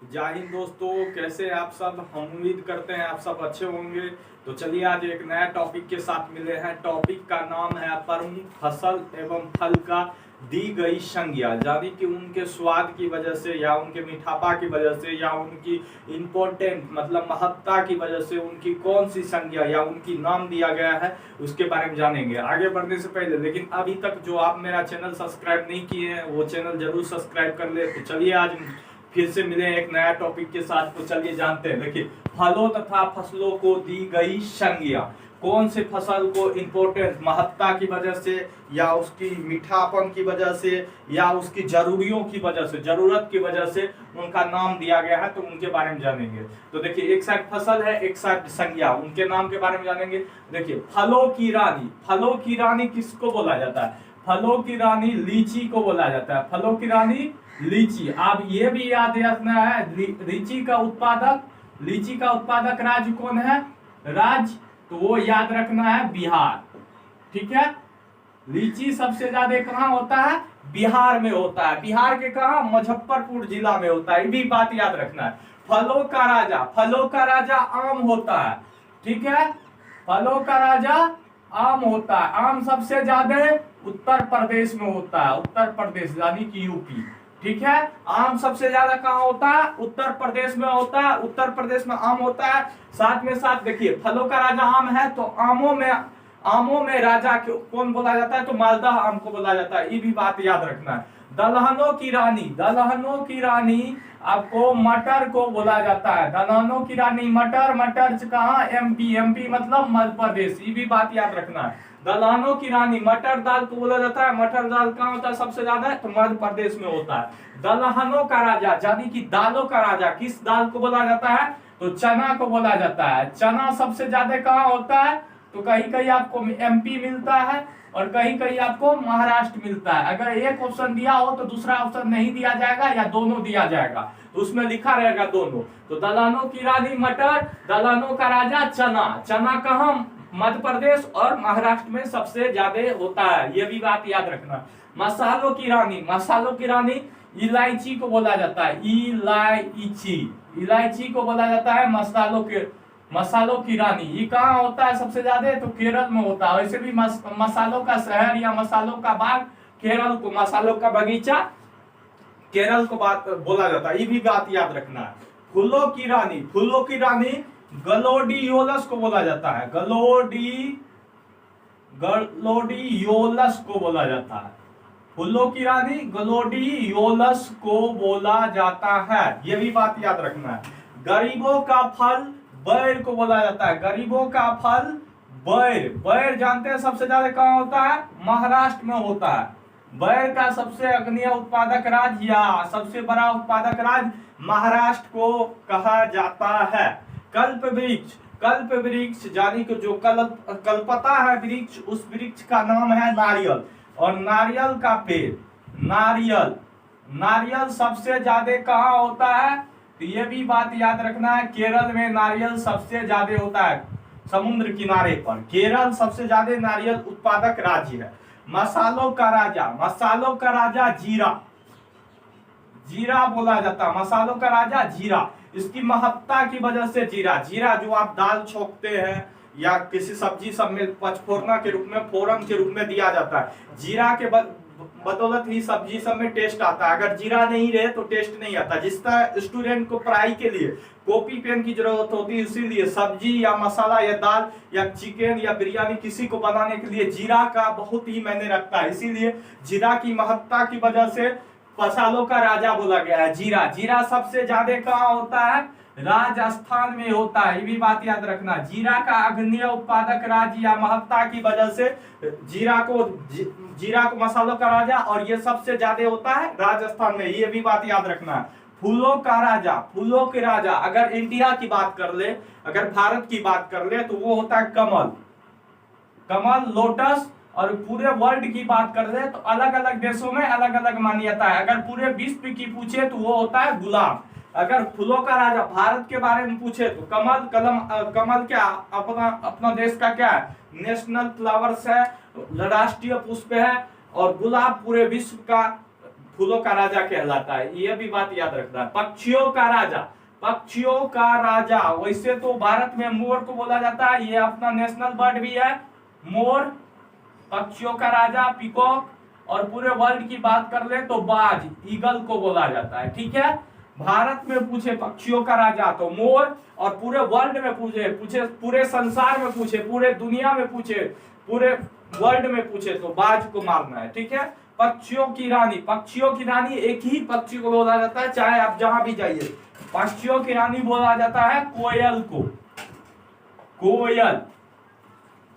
जय हिंद दोस्तों, कैसे आप सब। हम उम्मीद करते हैं आप सब अच्छे होंगे। तो चलिए आज एक नया टॉपिक के साथ मिले हैं। टॉपिक का नाम है प्रमुख फसल एवं फल का दी गई संज्ञा, यानी कि उनके स्वाद की वजह से या उनके मीठापा की वजह से या उनकी इम्पोर्टेंट मतलब महत्ता की वजह से उनकी कौन सी संज्ञा या उनकी नाम दिया गया है, उसके बारे में जानेंगे। आगे बढ़ने से पहले लेकिन अभी तक जो आप मेरा चैनल सब्सक्राइब नहीं किए हैं वो चैनल जरूर सब्सक्राइब कर ले। तो चलिए आज फिर से मिले एक नया टॉपिक के साथ। तो चलिए जानते हैं। देखिए, फलों तथा फसलों को दी गई संज्ञा, कौन से फसल को इम्पोर्टेंस महत्ता की वजह से या उसकी मीठापन की वजह से या उसकी जरूरियों की वजह से, जरूरत की वजह से उनका नाम दिया गया है, तो उनके बारे में जानेंगे। तो देखिए, एक साइड फसल है, एक साइड संज्ञा, उनके नाम के बारे में जानेंगे। देखिए, फलों की रानी, फलों की रानी किसको बोला जाता है? फलों की रानी लीची को बोला जाता है। फलों की रानी लीची। आप ये भी याद रखना है, लीची का उत्पादक राज्य कौन है? राज्य, तो वो याद रखना है बिहार। ठीक है, लीची सबसे ज्यादा कहाँ होता है? बिहार में होता है। बिहार के कहा? मुजफ्फरपुर जिला में होता है। ये भी बात याद रखना है। फलों का राजा आम होता है। ठीक है, फलों का राजा आम होता है। आम सबसे ज्यादा उत्तर प्रदेश में होता है, उत्तर प्रदेश यानी कि यूपी। ठीक है, आम सबसे ज्यादा कहाँ होता है? उत्तर प्रदेश में होता है। उत्तर प्रदेश में आम होता है। साथ में साथ देखिए, फलों का राजा आम है तो आमों में राजा कौन बोला जाता है? तो मालदा आम को बोला जाता है। ये भी बात याद रखना है। दलहनों की रानी आपको मटर को बोला जाता है। दलहनों की रानी मटर कहाँ? एमपी मतलब मध्य प्रदेश। ये भी बात याद रखना है। दलहनों की रानी मटर दाल को बोला जाता है। मटर दाल कहाँ होता है सबसे ज्यादा? तो मध्य प्रदेश में होता है। दलहनों का राजा यानी कि दालों का राजा किस दाल को बोला जाता है? तो चना को बोला जाता है। चना सबसे ज्यादा कहाँ होता है? तो कहीं कहीं आपको एमपी मिलता है और कहीं कहीं आपको महाराष्ट्र मिलता है। अगर एक ऑप्शन दिया हो तो दूसरा ऑप्शन नहीं दिया जाएगा या दोनों दिया जाएगा, तो उसमें लिखा रहेगा दोनों। तो दलहनों की रानी मटर, दलहनों का राजा चना। चना कहाँ? मध्य प्रदेश और महाराष्ट्र में सबसे ज्यादा होता है। ये भी बात याद रखना। मसालों की रानी इलायची को बोला जाता है। इलायची को बोला जाता है मसालों की रानी। ये कहाँ होता है सबसे ज्यादा? तो केरल में होता है। वैसे भी मसालों का शहर या मसालों का बाग केरल को, मसालों का बगीचा केरल को बात बोला जाता है। ये भी बात याद रखना है। फूलों की रानी ग्लेडियोलस को बोला जाता है। ग्लेडियोलस को बोला जाता है। फूलों की रानी ग्लेडियोलस को बोला जाता है। ये भी बात याद रखना है। गरीबों का फल बैर को बोला जाता है। गरीबों का फल बैर जानते हैं सबसे ज्यादा कहाँ होता है? महाराष्ट्र में होता है। बैर का सबसे अग्रणी उत्पादक राज्य या सबसे बड़ा उत्पादक राज्य महाराष्ट्र को कहा जाता है। कल्प वृक्ष यानी कि जो कल्पता है वृक्ष, उस वृक्ष का नाम है नारियल। और नारियल का पेड़, नारियल सबसे ज्यादा कहाँ होता है? तो ये भी बात याद रखना है। केरल में नारियल सबसे ज्यादा होता है, समुद्र किनारे पर। केरल सबसे ज्यादा नारियल उत्पादक राज्य है। मसालों का राजा जीरा बोला जाता है। मसालों का राजा जीरा, इसकी महत्ता की वजह से जीरा जो आप दाल छोंकते हैं या किसी सब्जी सब में पचफोरना के रूप में, फोरन के रूप में दिया जाता है। जीरा के बदौलत ही सब्जी सब में टेस्ट आता है। अगर जीरा नहीं रहे तो टेस्ट नहीं आता। जिस तरह स्टूडेंट को पढ़ाई के लिए कॉपी पेन की जरूरत होती है, इसीलिए सब्जी या मसाला या दाल या चिकन या बिरयानी किसी को बनाने के लिए जीरा का बहुत ही मायने रखता है। इसीलिए जीरा की महत्ता की वजह से फसलों का राजा बोला गया है। जीरा सबसे ज्यादा कहाँ होता है? राजस्थान में होता है। ये भी बात याद रखना। जीरा का अग्रणी उत्पादक राज्य या महत्ता की वजह से जीरा को मसालों का राजा, और ये सबसे ज्यादा होता है राजस्थान में। ये भी बात याद रखना। फूलों के राजा अगर इंडिया की बात कर ले, अगर भारत की बात कर ले, तो वो होता है कमल, लोटस। और पूरे वर्ल्ड की बात कर ले तो अलग अलग देशों में अलग अलग मान्यता है। अगर पूरे विश्व की पूछे तो वो होता है गुलाब। अगर फूलों का राजा भारत के बारे में पूछे तो कमल क्या अपना देश का क्या है? नेशनल फ्लावर्स है, राष्ट्रीय पुष्प है। और गुलाब पूरे विश्व का फूलों का राजा कहलाता है, ये भी बात याद रखना है। पक्षियों का राजा, पक्षियों का राजा, वैसे तो भारत में मोर को बोला जाता है, ये अपना नेशनल बर्ड भी है मोर, पक्षियों का राजा पीकॉक, और पूरे वर्ल्ड की बात कर ले तो बाज, ईगल को बोला जाता है, ठीक है। भारत में पूछे पक्षियों का राजा तो मोर, और पूरे वर्ल्ड में पूछे पूछे पूरे संसार में पूछे, पूरे दुनिया में पूछे, पूरे वर्ल्ड में पूछे तो बाज को मारना है, ठीक है। पक्षियों की रानी, पक्षियों की रानी एक ही पक्षी को बोला जाता है, चाहे आप जहां भी जाइए, पक्षियों की रानी बोला जाता है कोयल को। कोयल,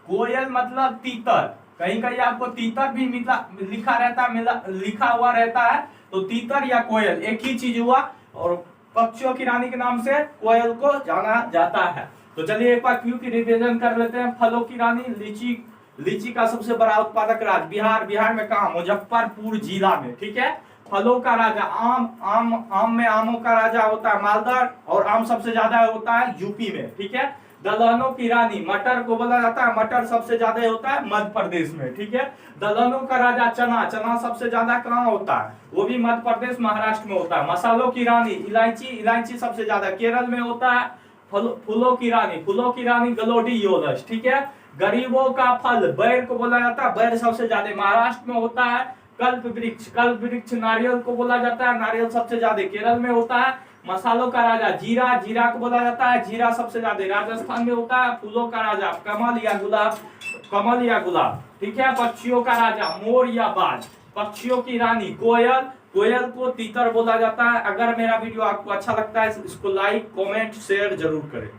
कोयल मतलब तीतर, कहीं कहीं आपको तीतर भी लिखा रहता है, लिखा हुआ रहता है, तो तीतर या कोयल एक ही चीज हुआ, और पक्षियों की रानी के नाम से कोयल को जाना जाता है। तो चलिए एक बार क्यों की रिवीजन कर लेते हैं। फलों की रानी लीची, लीची का सबसे बड़ा उत्पादक राज्य बिहार, बिहार में कहा, मुजफ्फरपुर जिला में, ठीक है। फलों का राजा आम, आम में आमों का राजा होता है मालदा, और आम सबसे ज्यादा होता है यूपी में, ठीक है। दलहनों की रानी, मटर को बोला जाता है, मटर सबसे ज्यादा होता है मध्य प्रदेश में, ठीक है। दलहनों का राजा चना, चना सबसे ज्यादा कहाँ होता है, वो भी मध्य प्रदेश महाराष्ट्र में होता है। मसालों की रानी इलायची, इलायची सबसे ज्यादा केरल में होता है। फूलों की रानी, फूलों की रानी ग्लोडियोलस, ठीक है। गरीबों का फल बैर को बोला जाता है, बैर सबसे ज्यादा महाराष्ट्र में होता है। कल्प वृक्ष, कल्प वृक्ष नारियल को बोला जाता है, नारियल सबसे ज्यादा केरल में होता है। मसालों का राजा जीरा, जीरा को बोला जाता है, जीरा सबसे ज्यादा राजस्थान में होता है। फूलों का राजा कमल या गुलाब, कमल या गुलाब, ठीक है। पक्षियों का राजा मोर या बाज, पक्षियों की रानी कोयल, कोयल को तीतर बोला जाता है। अगर मेरा वीडियो आपको अच्छा लगता है इसको लाइक कमेंट शेयर जरूर करें।